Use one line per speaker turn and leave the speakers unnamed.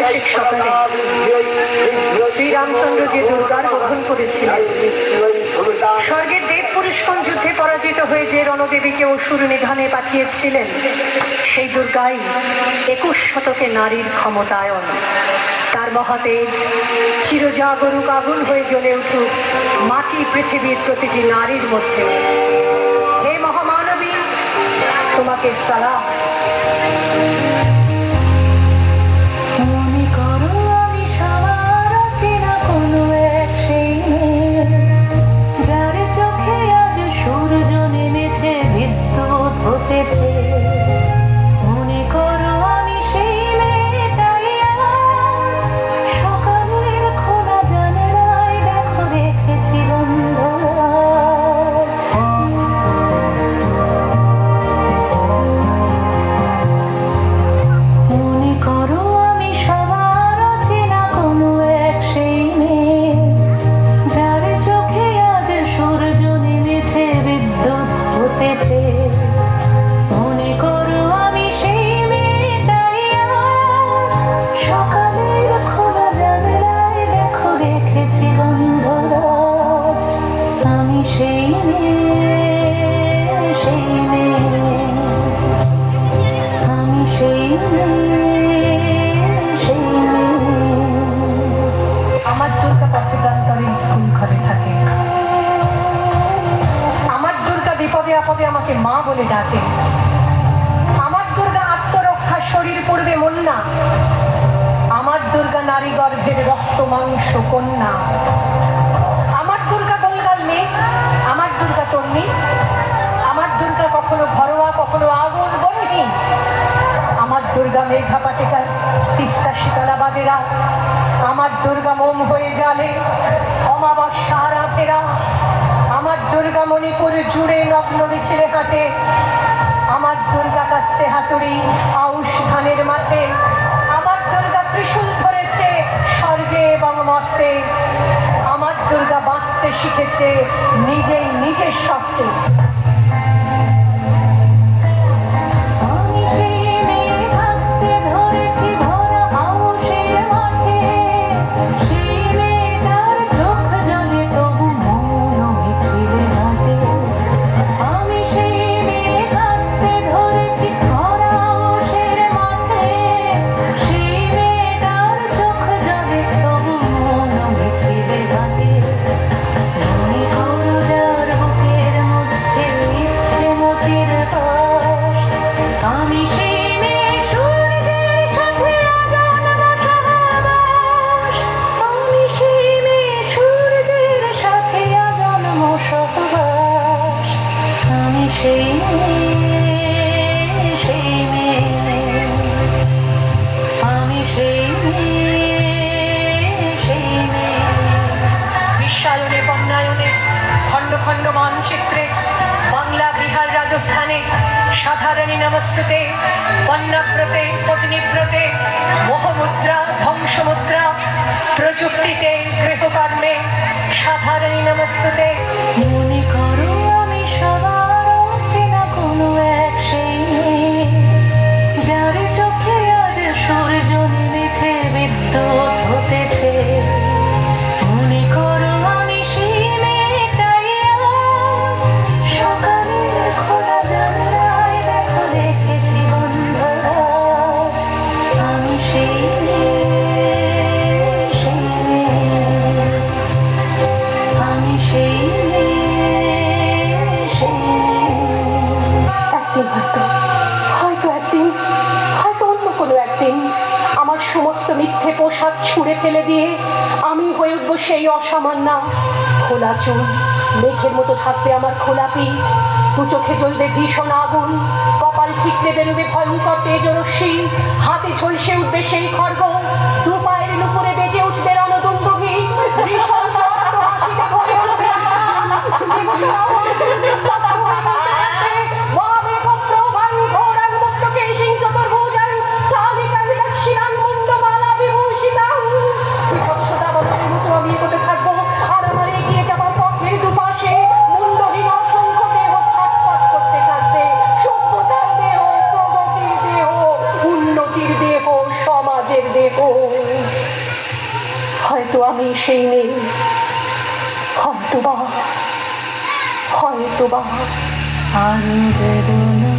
ঐতিহাসিক সকালে শ্রীরামচন্দ্র যে দুর্গার বোধন করেছিলেন, স্বর্গের দেব পুরুষগণ যুদ্ধে পরাজিত হয়ে যে রণদেবীকে অসুর নিধনে পাঠিয়েছিলেন, সেই দুর্গাই 21 শতকে নারীর ক্ষমতায়ন। তার মহাতেজ চিরজাগরুক আগুন হয়ে জ্বলে উঠুক মাটি পৃথিবীর প্রতিটি নারীর মধ্যে। হে মহামানবী, তোমাকে সালাম। আমাকে মা বলে ডাকে। আমার দুর্গা আত্মরক্ষা শরীর পূর্বে মন্না, আমার দুর্গা নারী গর্ভের রক্ত মাংস কন্যা। আমার দুর্গা গোলগাল মেয়ে, আমার দুর্গা তন্নি, আমার দুর্গা কখনো ঘরোয়া কখনো আগুন বন্যি। আমার দুর্গা মেঘা পাটেকার তিস্তা শীতলা বাগেরা, আমার দুর্গা মোম হয়ে জালে অমাবস্যা রাতেরা। আমার দুর্গা মণিপুর জুড়ে নগ্ন মিছিলে হাঁটে, আমার দুর্গা কাস্তে হাতুড়ি আউশ ধানের মাঠে। আমার দুর্গা ত্রিশূল ধরেছে স্বর্গে এবং মর্তে, আমার দুর্গা বাঁচতে শিখেছে নিজেই নিজের শর্তে। বিশ্বায়নে বন্যায়নে খণ্ড খণ্ড মানচিত্রে বাংলা বিহার রাজস্থানে সাধারণী নমস্তুতে, বন্যাব্রতে পত্নীব্রতে, মোহমুদ্রা ধ্বংসমুদ্রা, প্রযুক্তিতে গৃহকর্মে সাধারণী নমস্তুতে। মনে করো আমি সবার চেনা কোনো এক সেই যার চোখে আজ সূর্য নেমেছে বিদ্যুৎ হতেছে। মনে করো আমি সেই মেয়েটাই আজ সকালের খোলা জানলায় দেখো দেখেছি বন্ধুরাজ। আমি সেই আমি সেই একদিন হয়তো একদিন হয়তো অন্য কোনো একদিন আমার সমস্ত মিথ্যে পোশাক ছুঁড়ে ফেলে দিয়ে আমি হয়ে উঠবো সেই অসামান্যা। খোলা চুল, মেঘের মতো থাকবে আমার খোলা পিঠ, দু চোখে জ্বলবে ভীষণ আগুন, কপাল ঠিকরে বেরোবে ভয়ঙ্কর তেজরশ্মি, হাতে ঝলসে উঠবে সেই খড়গ, দু পায়ের নুপুরে বেজে উঠবে রণদুন্দুভি, ভীষণ হাসিতে ভরে উঠবে দেহ, সমাজের দেহ। আমি সেই মেয়ে, হয়তোবা
আরো বেদনা